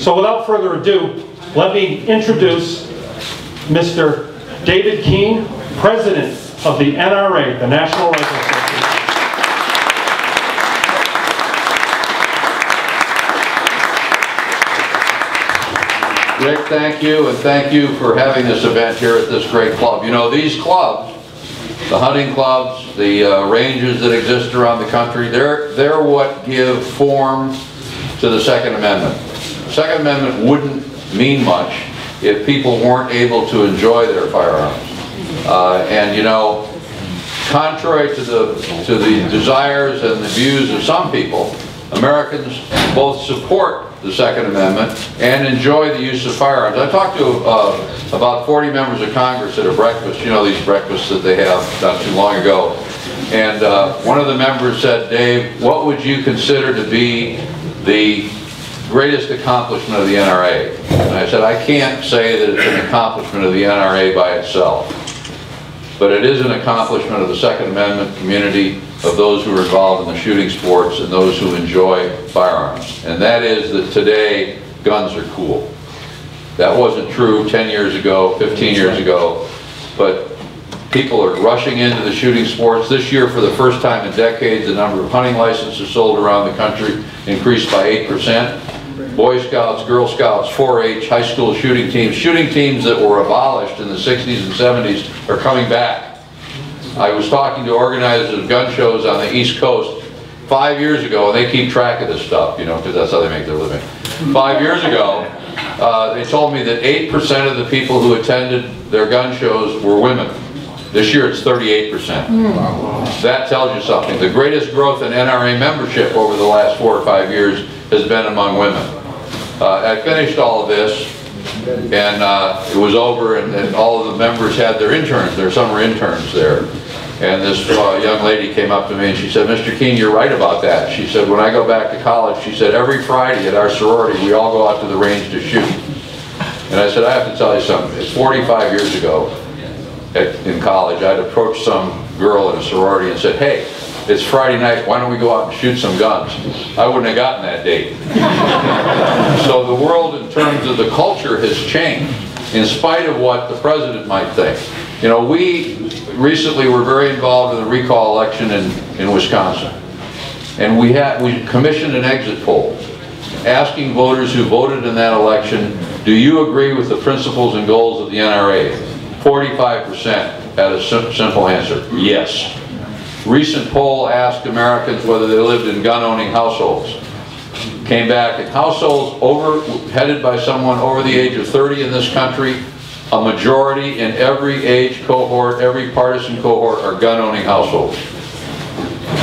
So without further ado, let me introduce Mr. David Keene, President of the NRA, the National Rifle Association. Rick, thank you, and thank you for having this event here at this great club. You know, these clubs, the hunting clubs, the ranges that exist around the country, they're what give form to the Second Amendment. The Second Amendment wouldn't mean much if people weren't able to enjoy their firearms. And you know, contrary to the desires and the views of some people, Americans both support the Second Amendment and enjoy the use of firearms. I talked to about 40 members of Congress at a breakfast, you know, these breakfasts that they have not too long ago. And one of the members said, Dave, what would you consider to be the greatest accomplishment of the NRA? And I said, I can't say that it's an accomplishment of the NRA by itself, but it is an accomplishment of the Second Amendment community, of those who are involved in the shooting sports and those who enjoy firearms. And that is that today, guns are cool. That wasn't true 10 years ago, 15 years ago, but people are rushing into the shooting sports. This year, for the first time in decades, the number of hunting licenses sold around the country increased by 8%. Boy Scouts, Girl Scouts, 4-H, high school shooting teams that were abolished in the 60s and 70s are coming back. I was talking to organizers of gun shows on the East Coast 5 years ago, and they keep track of this stuff, you know, because that's how they make their living. 5 years ago, they told me that 8% of the people who attended their gun shows were women. This year it's 38%. That tells you something. The greatest growth in NRA membership over the last 4 or 5 years has been among women. I finished all of this, and it was over, and all of the members had their interns, their summer interns there. And this young lady came up to me and she said, Mr. Keene, you're right about that. She said, when I go back to college, she said, every Friday at our sorority, we all go out to the range to shoot. And I said, I have to tell you something. It's 45 years ago in college, I'd approached some girl in a sorority and said, hey, it's Friday night, why don't we go out and shoot some guns? I wouldn't have gotten that date. So the world in terms of the culture has changed, in spite of what the president might think. You know, we recently were very involved in the recall election in Wisconsin. And we commissioned an exit poll asking voters who voted in that election, do you agree with the principles and goals of the NRA? 45% had a simple answer, yes. Recent poll asked Americans whether they lived in gun-owning households. Came back in households headed by someone over the age of 30 in this country, a majority in every age cohort, every partisan cohort, are gun-owning households.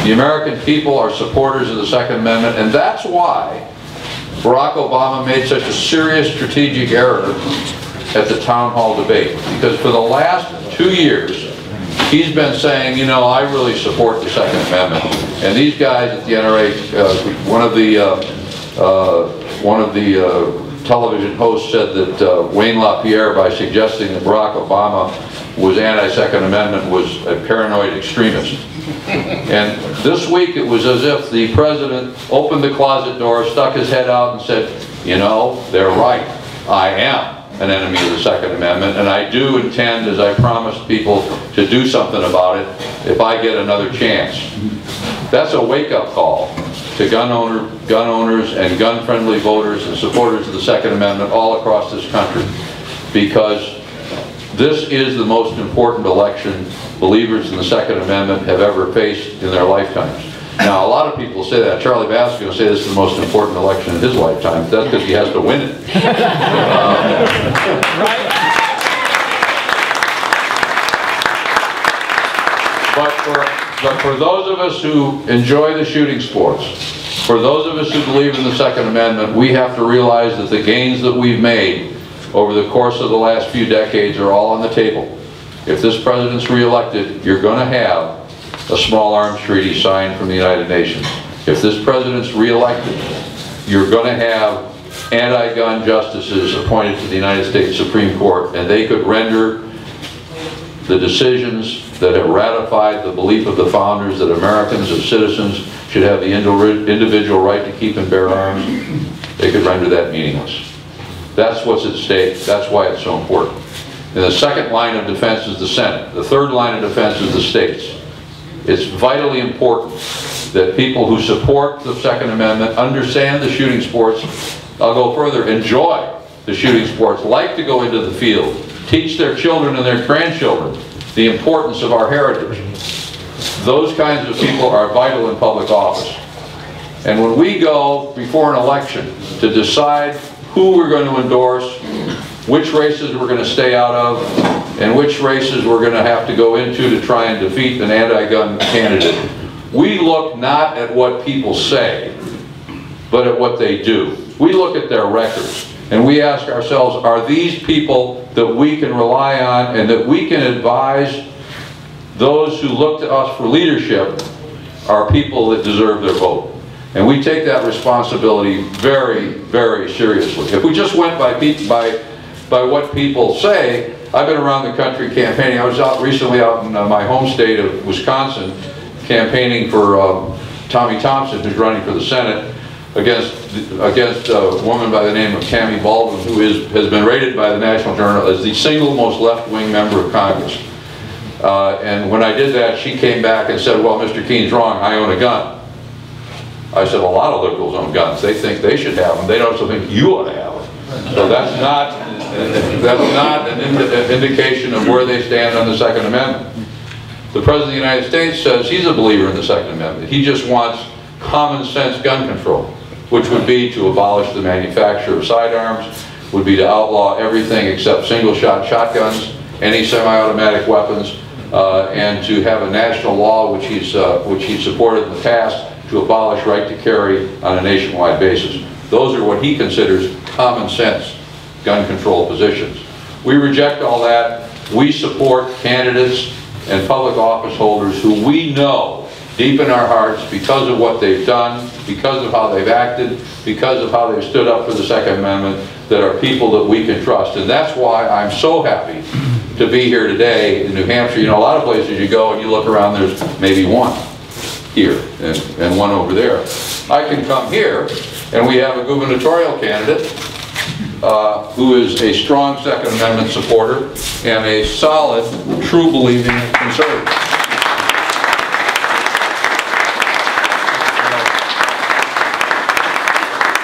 The American people are supporters of the Second Amendment, and that's why Barack Obama made such a serious strategic error at the town hall debate. Because for the last 2 years, he's been saying, you know, I really support the Second Amendment. And these guys at the NRA, one of the television hosts said that Wayne LaPierre, by suggesting that Barack Obama was anti-Second Amendment, was a paranoid extremist. And this week it was as if the president opened the closet door, stuck his head out and said, you know, they're right. I am an enemy of the Second Amendment, and I do intend, as I promised people, to do something about it if I get another chance. That's a wake-up call to gun owners and gun-friendly voters and supporters of the Second Amendment all across this country, because this is the most important election believers in the Second Amendment have ever faced in their lifetimes. Now, a lot of people say that. Charlie Bass is going to say this is the most important election in his lifetime. That's because he has to win it. But for those of us who enjoy the shooting sports, for those of us who believe in the Second Amendment, we have to realize that the gains that we've made over the course of the last few decades are all on the table. If this president's reelected, you're going to have a small arms treaty signed from the United Nations. If this president's reelected, you're going to have anti-gun justices appointed to the United States Supreme Court, and they could render the decisions that have ratified the belief of the founders that Americans as citizens should have the individual right to keep and bear arms. They could render that meaningless. That's what's at stake. That's why it's so important. And the second line of defense is the Senate. The third line of defense is the states. It's vitally important that people who support the Second Amendment understand the shooting sports. I'll go further, enjoy the shooting sports, like to go into the field, teach their children and their grandchildren the importance of our heritage. Those kinds of people are vital in public office. And when we go before an election to decide who we're going to endorse, which races we're going to stay out of, and which races we're going to have to go into to try and defeat an anti-gun candidate, we look not at what people say, but at what they do. We look at their records, and we ask ourselves, are these people that we can rely on and that we can advise those who look to us for leadership are people that deserve their vote? And we take that responsibility very, very seriously. If we just went by what people say, I've been around the country campaigning. I was recently out in my home state of Wisconsin campaigning for Tommy Thompson, who's running for the Senate, against a woman by the name of Tammy Baldwin, who has been rated by the National Journal as the single most left-wing member of Congress. And when I did that, she came back and said, well, Mr. Keene's wrong, I own a gun. I said, a lot of liberals own guns. They think they should have them. They don't think you ought to have them. So that's not an indication of where they stand on the Second Amendment. The President of the United States says he's a believer in the Second Amendment. He just wants common sense gun control, which would be to abolish the manufacture of sidearms, would be to outlaw everything except single-shot shotguns, any semi-automatic weapons, and to have a national law, which he's supported in the past, to abolish right to carry on a nationwide basis. Those are what he considers common sense gun control positions. We reject all that. We support candidates and public office holders who we know deep in our hearts, because of what they've done, because of how they've acted, because of how they've stood up for the Second Amendment, that are people that we can trust. And that's why I'm so happy to be here today in New Hampshire. You know, a lot of places you go and you look around, there's maybe one here and one over there. I can come here and we have a gubernatorial candidate who is a strong Second Amendment supporter and a solid, true believing conservative.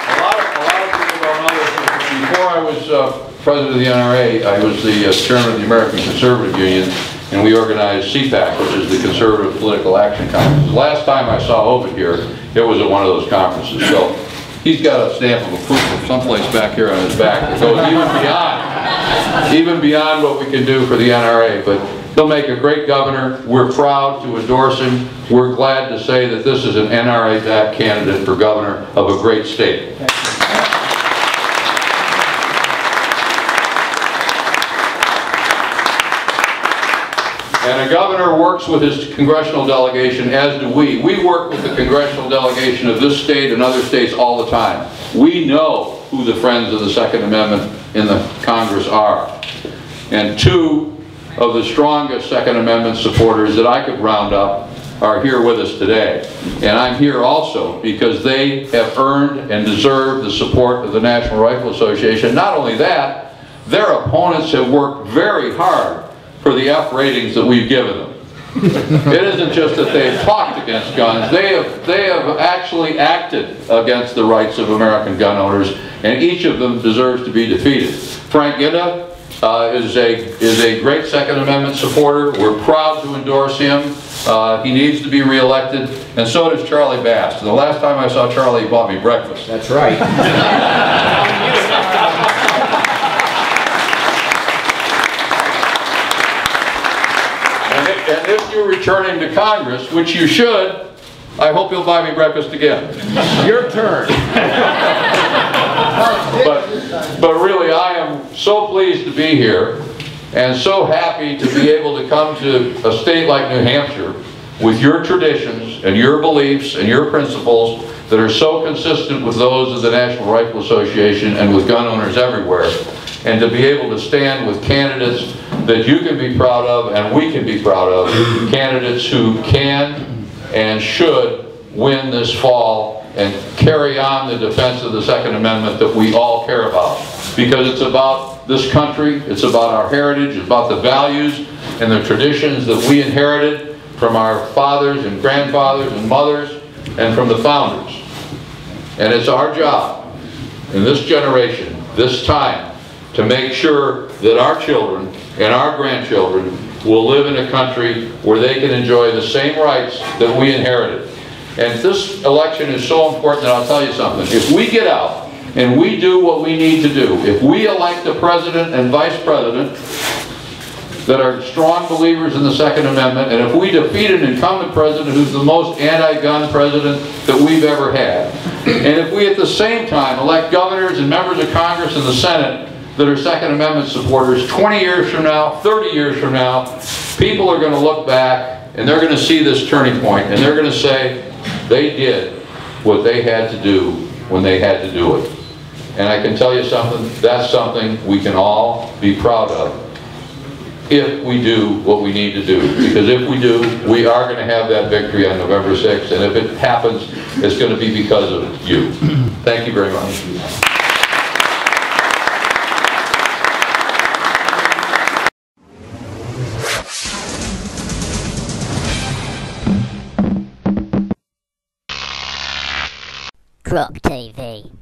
A lot of people don't know this. Before I was president of the NRA, I was the chairman of the American Conservative Union, and we organized CPAC, which is the Conservative Political Action Conference. The last time I saw Ovid here, it was at one of those conferences. So he's got a stamp of approval someplace back here on his back that goes even beyond what we can do for the NRA. But he'll make a great governor. We're proud to endorse him. We're glad to say that this is an NRA-backed candidate for governor of a great state. And a governor works with his congressional delegation, as do we. We work with the congressional delegation of this state and other states all the time. We know who the friends of the Second Amendment in the Congress are. And two of the strongest Second Amendment supporters that I could round up are here with us today. And I'm here also because they have earned and deserve the support of the National Rifle Association. Not only that, their opponents have worked very hard for the F ratings that we've given them. It isn't just that they've talked against guns, they have actually acted against the rights of American gun owners, and each of them deserves to be defeated. Frank Ginda is a great Second Amendment supporter. We're proud to endorse him. He needs to be reelected, and so does Charlie Bass. The last time I saw Charlie, he bought me breakfast. That's right. And if you're returning to Congress, which you should, I hope you'll buy me breakfast again. Your turn. But really, I am so pleased to be here and so happy to be able to come to a state like New Hampshire with your traditions and your beliefs and your principles that are so consistent with those of the National Rifle Association and with gun owners everywhere, and to be able to stand with candidates that you can be proud of and we can be proud of, candidates who can and should win this fall and carry on the defense of the Second Amendment that we all care about. because it's about this country, it's about our heritage, it's about the values and the traditions that we inherited from our fathers and grandfathers and mothers and from the founders. And it's our job in this generation, this time, to make sure that our children and our grandchildren will live in a country where they can enjoy the same rights that we inherited. And this election is so important that I'll tell you something. If we get out and we do what we need to do, if we elect a president and vice president that are strong believers in the Second Amendment, and if we defeat an incumbent president who's the most anti-gun president that we've ever had, and if we at the same time elect governors and members of Congress and the Senate that are Second Amendment supporters, 20 years from now, 30 years from now, people are going to look back and they're going to see this turning point and they're going to say they did what they had to do when they had to do it. And I can tell you something, that's something we can all be proud of if we do what we need to do. Because if we do, we are going to have that victory on November 6th, and if it happens, it's going to be because of you. Thank you very much. Crop TV.